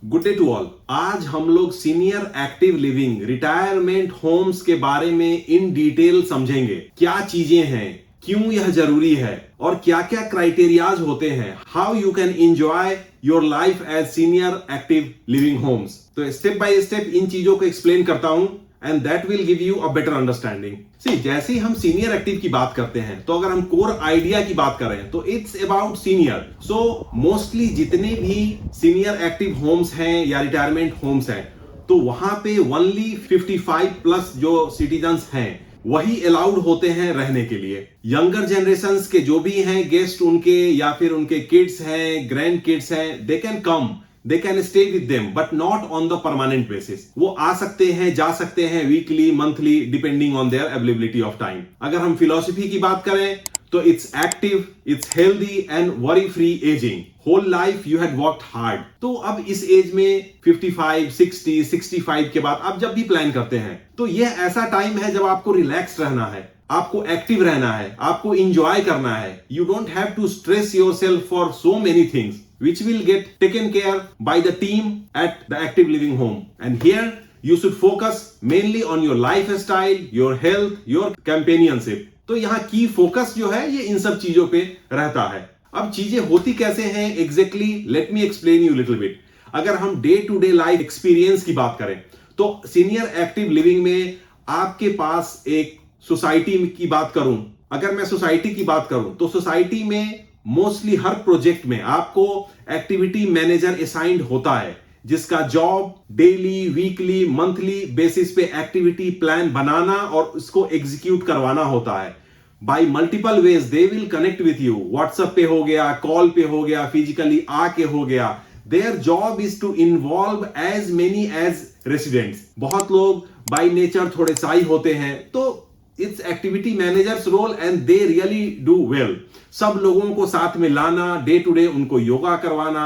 Good day to all. आज हम लोग senior active living retirement homes के बारे में इन डिटेल समझेंगे। क्या चीजें हैं, क्यों यह जरूरी है और क्या क्या क्राइटेरियाज होते हैं, how you can enjoy your life as senior active living homes. तो स्टेप बाय स्टेप इन चीजों को एक्सप्लेन करता हूं and that will give you a better understanding. See, जैसे ही हम सीनियर एक्टिव की बात करते हैं तो अगर हम कोर आइडिया की बात करें तो it's about senior. So mostly जितने भी सीनियर एक्टिव होम्स हैं या रिटायरमेंट होम्स हैं तो वहां पे ओनली 55 प्लस जो सिटीजन्स हैं वही अलाउड होते हैं रहने के लिए। यंगर जनरेशंस के जो भी हैं गेस्ट उनके या फिर उनके किड्स हैं, ग्रैंड किड्स हैं, they can come, they can stay with them but not on the permanent basis। वो आ सकते हैं, जा सकते हैं weekly, monthly, depending on their availability of time. अगर हम फिलॉसफी की बात करें तो it's active, it's healthy and worry free ageing. Whole life you had worked hard. तो अब इस एज में 55, 60, 65 के बाद आप जब भी प्लान करते हैं तो यह ऐसा टाइम है जब आपको रिलैक्स रहना है, आपको एक्टिव रहना है, आपको इंजॉय करना है। You don't have to stress yourself for so many things which will get taken care by the team at the active living home. And here you should focus mainly on your lifestyle, your health, your companionship. तो यहाँ की focus जो है ये इन सब चीजों पे रहता है। अब चीजें होती कैसे हैं exactly, let me explain you little bit. अगर हम day to day life experience की बात करें तो सीनियर एक्टिव लिविंग में आपके पास एक सोसाइटी की बात करूं, अगर मैं सोसाइटी की बात करूं तो सोसाइटी में मोस्टली हर प्रोजेक्ट में आपको एक्टिविटी मैनेजर असाइंड होता है जिसका job daily, weekly, monthly basis पे एक्टिविटी प्लान बनाना और उसको एग्जीक्यूट करवाना होता है। Bye multiple ways they will connect with you. WhatsApp पे हो गया, कॉल पे हो गया, फिजिकली आके हो गया। Their job is to involve as many as residents. बहुत लोग बाय नेचर थोड़े शाई होते हैं तो it's activity managers role and they really do well. सब लोगों को साथ में लाना, डे टू डे उनको योगा करवाना,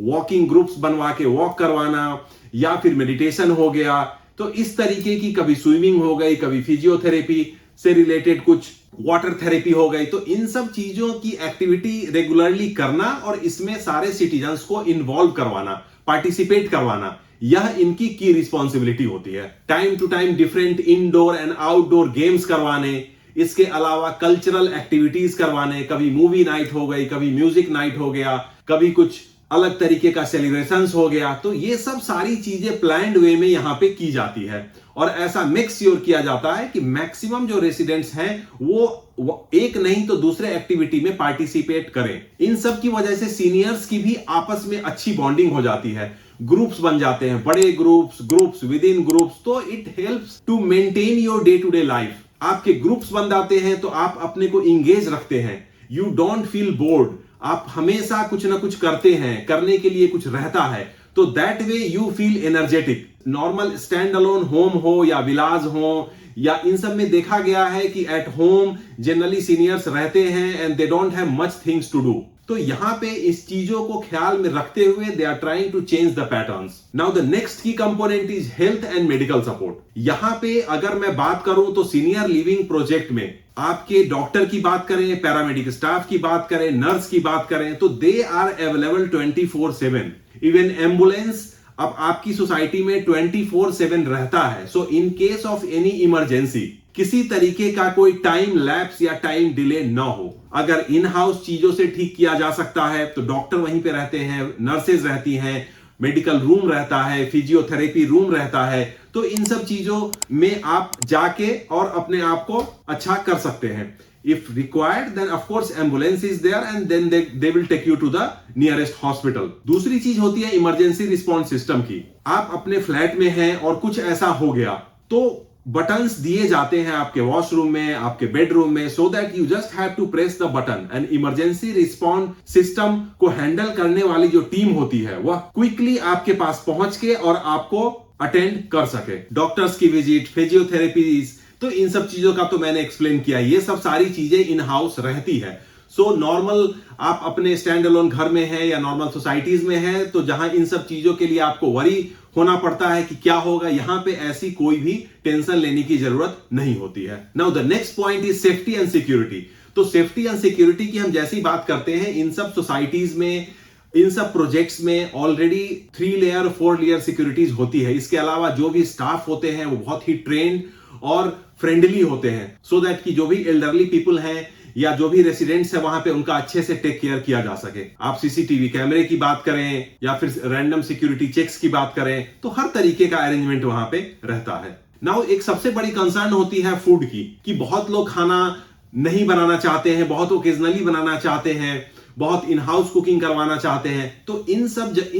वॉकिंग ग्रुप्स बनवा के वॉक करवाना, या फिर मेडिटेशन हो गया। तो इस तरीके की कभी स्विमिंग हो गई, कभी फिजियोथेरेपी से रिलेटेड कुछ वाटर थेरेपी हो गई। तो इन सब चीजों की एक्टिविटी रेगुलरली करना और इसमें सारे सिटीजन्स को इन्वॉल्व करवाना, पार्टिसिपेट करवाना, यह इनकी की रिस्पॉन्सिबिलिटी होती है। Time to time different indoor and outdoor games करवाने, इसके अलावा कल्चरल एक्टिविटीज करवाने, कभी मूवी नाइट हो गई, कभी म्यूजिक नाइट हो गया, कभी कुछ अलग तरीके का सेलिब्रेशंस हो गया। तो ये सब सारी चीजें प्लान्ड वे में यहां पे की जाती है और ऐसा मेक श्योर किया जाता है कि मैक्सिमम जो रेसिडेंट्स हैं वो एक नहीं तो दूसरे एक्टिविटी में पार्टिसिपेट करें। इन सब की वजह से सीनियर्स की भी आपस में अच्छी बॉन्डिंग हो जाती है, ग्रुप्स बन जाते हैं, बड़े ग्रुप्स विद इन ग्रुप्स। तो it helps to maintain your day to day life. आपके ग्रुप्स बन जाते हैं तो आप अपने को इंगेज रखते हैं, यू डोंट फील बोर्ड। आप हमेशा कुछ ना कुछ करते हैं, करने के लिए कुछ रहता है, तो that way you feel energetic. Normal stand alone home हो या विलाज हो या इन सब में देखा गया है कि एट होम जनरली सीनियर्स रहते हैं and they don't have much things to do. तो यहां पे इस चीजों को ख्याल में रखते हुए they are trying to change the patterns. Now the next key component is health and medical support. यहां पे अगर मैं बात करूं तो सीनियर लिविंग प्रोजेक्ट में आपके डॉक्टर की बात करें, पैरामेडिक स्टाफ की बात करें, नर्स की बात करें तो they are available 24/7। Even ambulance अब आपकी सोसाइटी में 24/7 रहता है। So in case of any emergency, किसी तरीके का कोई टाइम लैप्स या टाइम डिले ना हो, अगर इन हाउस चीजों से ठीक किया जा सकता है तो डॉक्टर वहीं पे रहते हैं, नर्सेज रहती हैं, मेडिकल रूम रहता है, फिजियोथेरेपी रूम रहता है। तो इन सब चीजों में आप जाके और अपने आप को अच्छा कर सकते हैं। If required, then of course ambulance is there and then they will take you to the nearest hospital. दूसरी चीज होती है इमरजेंसी रिस्पॉन्स सिस्टम की। आप अपने फ्लैट में हैं और कुछ ऐसा हो गया तो बटन्स दिए जाते हैं आपके वॉशरूम में, आपके बेडरूम में, so that you just have to press the button and emergency response system को हैंडल करने वाली जो टीम होती है वह क्विकली आपके पास पहुंच के और आपको अटेंड कर सके। डॉक्टर्स की विजिट, फिजियोथेरेपीज, तो इन सब चीजों का तो मैंने एक्सप्लेन किया। ये सब सारी चीजें इन हाउस रहती है। सो नॉर्मल आप अपने स्टैंड अलोन घर में हैं या नॉर्मल सोसाइटीज में हैं तो जहां इन सब चीजों के लिए आपको वरी होना पड़ता है कि क्या होगा, यहां पे ऐसी कोई भी टेंशन लेने की जरूरत नहीं होती है। Now the next point is safety and security. तो सेफ्टी एंड सिक्योरिटी की हम जैसी बात करते हैं इन सब सोसाइटीज में इन सब प्रोजेक्ट्स में ऑलरेडी 3 लेयर 4 लेयर सिक्योरिटीज होती है। इसके अलावा जो भी स्टाफ होते हैं वो बहुत ही ट्रेन्ड और फ्रेंडली होते हैं, सो दैट कि जो भी एल्डरली पीपल हैं या जो भी रेसिडेंट्स है वहां पे उनका अच्छे से टेक केयर किया जा सके। आप सीसीटीवी कैमरे की बात करें या फिर रैंडम सिक्योरिटी चेक्स की बात करें तो हर तरीके का अरेंजमेंट वहां पे रहता है। नाउ एक सबसे बड़ी कंसर्न होती है फूड की, कि बहुत लोग खाना नहीं बनाना चाहते हैं, बहुत ओकेजनली बनाना चाहते हैं, बहुत इन हाउस कुकिंग करवाना चाहते हैं। तो इन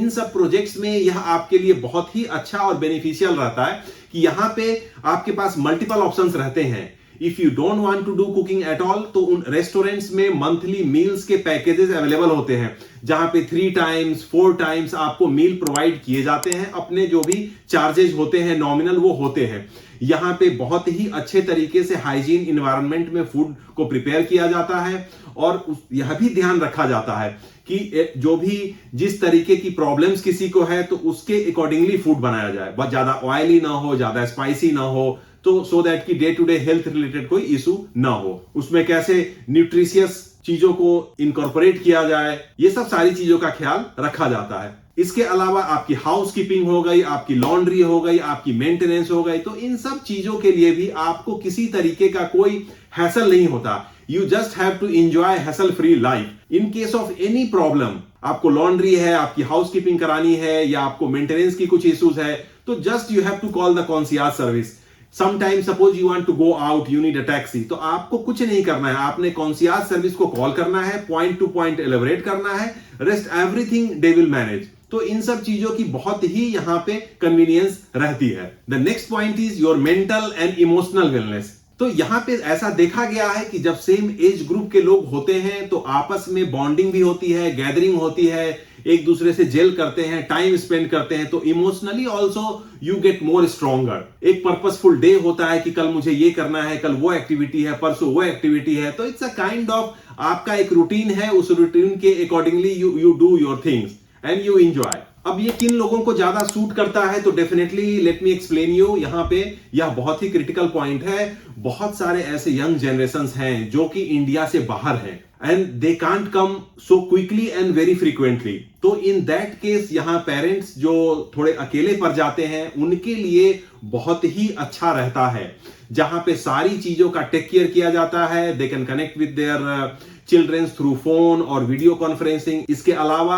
सब प्रोजेक्ट्स में यह आपके लिए बहुत ही अच्छा और बेनिफिशियल रहता है कि यहां पे आपके पास मल्टीपल ऑप्शंस रहते हैं। If you don't want to do cooking at all तो उन रेस्टोरेंट्स में मंथली मील्स के पैकेजेस अवेलेबल होते हैं, जहां पे 3 टाइम्स 4 टाइम्स आपको मील प्रोवाइड किए जाते हैं। अपने जो भी चार्जेस होते हैं नॉमिनल वो होते हैं। यहां पे बहुत ही अच्छे तरीके से हाइजीन इन्वायरमेंट में फूड को प्रिपेयर किया जाता है और यह भी ध्यान रखा जाता है कि जो भी जिस तरीके की प्रॉब्लम्स किसी को है तो उसके अकॉर्डिंगली फूड बनाया जाए, बहुत ज्यादा ऑयली ना हो, ज्यादा स्पाइसी ना हो, तो सो दैट कि day to day health related कोई इशू ना हो। उसमें कैसे न्यूट्रिशियस चीजों को इनकॉर्पोरेट किया जाए, ये सब सारी चीजों का ख्याल रखा जाता है। इसके अलावा आपकी हाउस कीपिंग हो गई, आपकी लॉन्ड्री हो गई, आपकी मेंटेनेंस हो गई, तो इन सब चीजों के लिए भी आपको किसी तरीके का कोई हैसल नहीं होता। You just have to enjoy hassle free life. In case of any problem, आपको लॉन्ड्री है, आपकी हाउस कीपिंग करानी है या आपको मेंटेनेंस की कुछ इश्यूज है, तो just you have to call the concierge service. Sometimes suppose you want to go out, you need a taxi, तो आपको कुछ नहीं करना है, आपने कॉन्सियर्ज सर्विस को कॉल करना है, पॉइंट टू पॉइंट एलिबरेट करना है, rest everything they will manage. तो इन सब चीजों की बहुत ही यहां पे कन्वीनियंस रहती है। The next point is your mental and emotional wellness. तो यहां पे ऐसा देखा गया है कि जब सेम एज ग्रुप के लोग होते हैं तो आपस में बॉन्डिंग भी होती है, गैदरिंग होती है, एक दूसरे से जेल करते हैं, टाइम स्पेंड करते हैं, तो emotionally also you get more stronger. एक पर्पसफुल डे होता है कि कल मुझे ये करना है, कल वो एक्टिविटी है, परसों वो एक्टिविटी है, तो इट्स अ काइंड ऑफ आपका एक रूटीन है, उस रूटीन के accordingly you do your things and you enjoy. अब ये किन लोगों को ज्यादा सूट करता है, तो definitely let me explain you. यहां पे यह बहुत ही क्रिटिकल पॉइंट है। बहुत सारे ऐसे यंग जनरेशंस हैं जो कि इंडिया से बाहर हैं and they can't come so quickly and very frequently. तो इन दैट केस यहां पेरेंट्स जो थोड़े अकेले पड़ जाते हैं उनके लिए बहुत ही अच्छा रहता है, जहां पे सारी चीजों का टेक केयर किया जाता है। They can connect with their childrens through phone और वीडियो कॉन्फ्रेंसिंग। इसके अलावा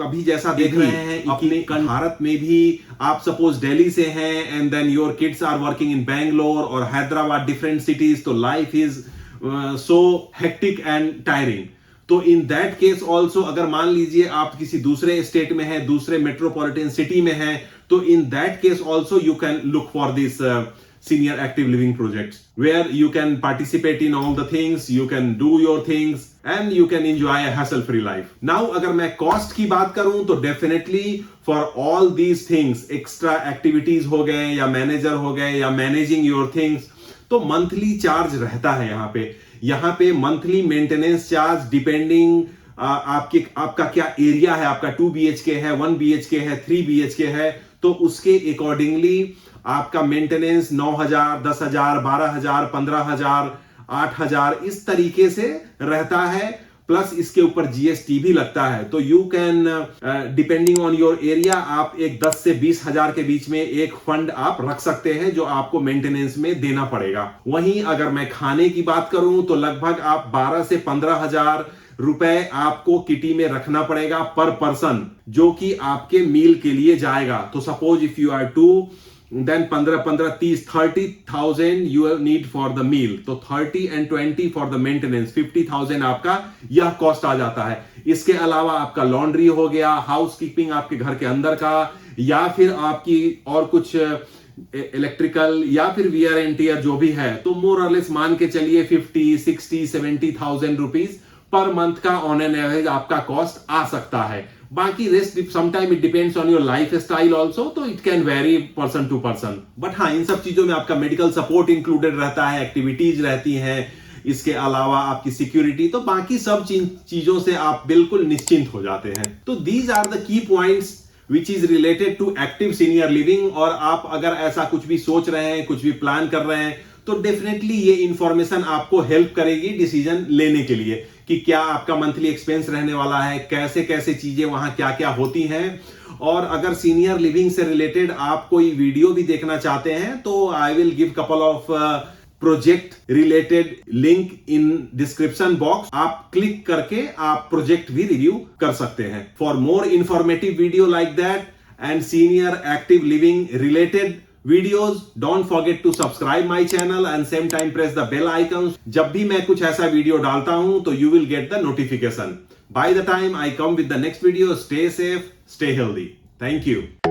अभी जैसा देख रहे हैं अपने भारत में भी, आप सपोज दिल्ली से हैं and then your kids are working in Bangalore और हैदराबाद, डिफरेंट सिटीज, तो life is so hectic and tiring. तो इन दैट केस ऑल्सो अगर मान लीजिए आप किसी दूसरे स्टेट में है, दूसरे मेट्रोपॉलिटन सिटी में है, तो in that case also you can look for this senior active living projects where you can participate in all the things, you can do your things and you can enjoy a hassle free life. Now अगर मैं cost की बात करूं तो definitely for all these things, extra activities हो गए या manager हो गए या managing your things, तो monthly charge रहता है। यहाँ पे monthly maintenance charge depending आपका क्या एरिया है, आपका 2 BHK है, 1 BHK है, 3 BHK है, तो उसके अकॉर्डिंगली आपका मेंटेनेंस 9,000, 10,000, 12,000, 15,000, 8,000 इस तरीके से रहता है। प्लस इसके ऊपर जीएसटी भी लगता है। तो you can depending on your area, आप एक 10 से 20,000 के बीच में एक फंड आप रख सकते हैं जो आपको मेंटेनेंस में देना पड़ेगा। वहीं अगर मैं खाने की बात करूं तो लगभग आप 12 से 15,000 रुपए आपको किटी में रखना पड़ेगा पर पर्सन, जो कि आपके मील के लिए जाएगा। तो suppose if you are 2, then 15, 30, 30,000 you need for the meal, तो 30 and 20 for the maintenance, 50,000 आपका यह कॉस्ट आ जाता है। इसके अलावा आपका लॉन्ड्री हो गया, हाउस कीपिंग आपके घर के अंदर का, या फिर आपकी और कुछ इलेक्ट्रिकल या फिर वियर एंड टियर जो भी है, तो मोर और लेस मान के चलिए 50, 60, 70,000 रुपीज पर मंथ का ऑन एन एवरेज आपका कॉस्ट आ सकता है। बाकी rest sometime it depends on your life style also, तो it can vary person to person. But हाँ, इन सब चीजों में आपका मेडिकल सपोर्ट इंक्लूडेड रहता है, एक्टिविटीज रहती हैं, इसके अलावा आपकी सिक्योरिटी, तो बाकी सब चीजों से आप बिल्कुल निश्चिंत हो जाते हैं। तो these are the key points which is related to active senior living. और आप अगर ऐसा कुछ भी सोच रहे हैं, कुछ भी प्लान कर रहे हैं, तो डेफिनेटली ये इंफॉर्मेशन आपको हेल्प करेगी डिसीजन लेने के लिए कि क्या आपका मंथली एक्सपेंस रहने वाला है, कैसे कैसे चीजें वहां क्या क्या होती हैं। और अगर सीनियर लिविंग से रिलेटेड आप कोई वीडियो भी देखना चाहते हैं तो I will give couple of project related link in description box. आप क्लिक करके आप प्रोजेक्ट भी रिव्यू कर सकते हैं। For more informative video like that and senior active living related videos, don't forget to subscribe my channel and same time press the bell icon। जब भी मैं कुछ ऐसा वीडियो डालता हूं तो you will get the notification by the time I come with the next video। Stay safe, stay healthy, thank you।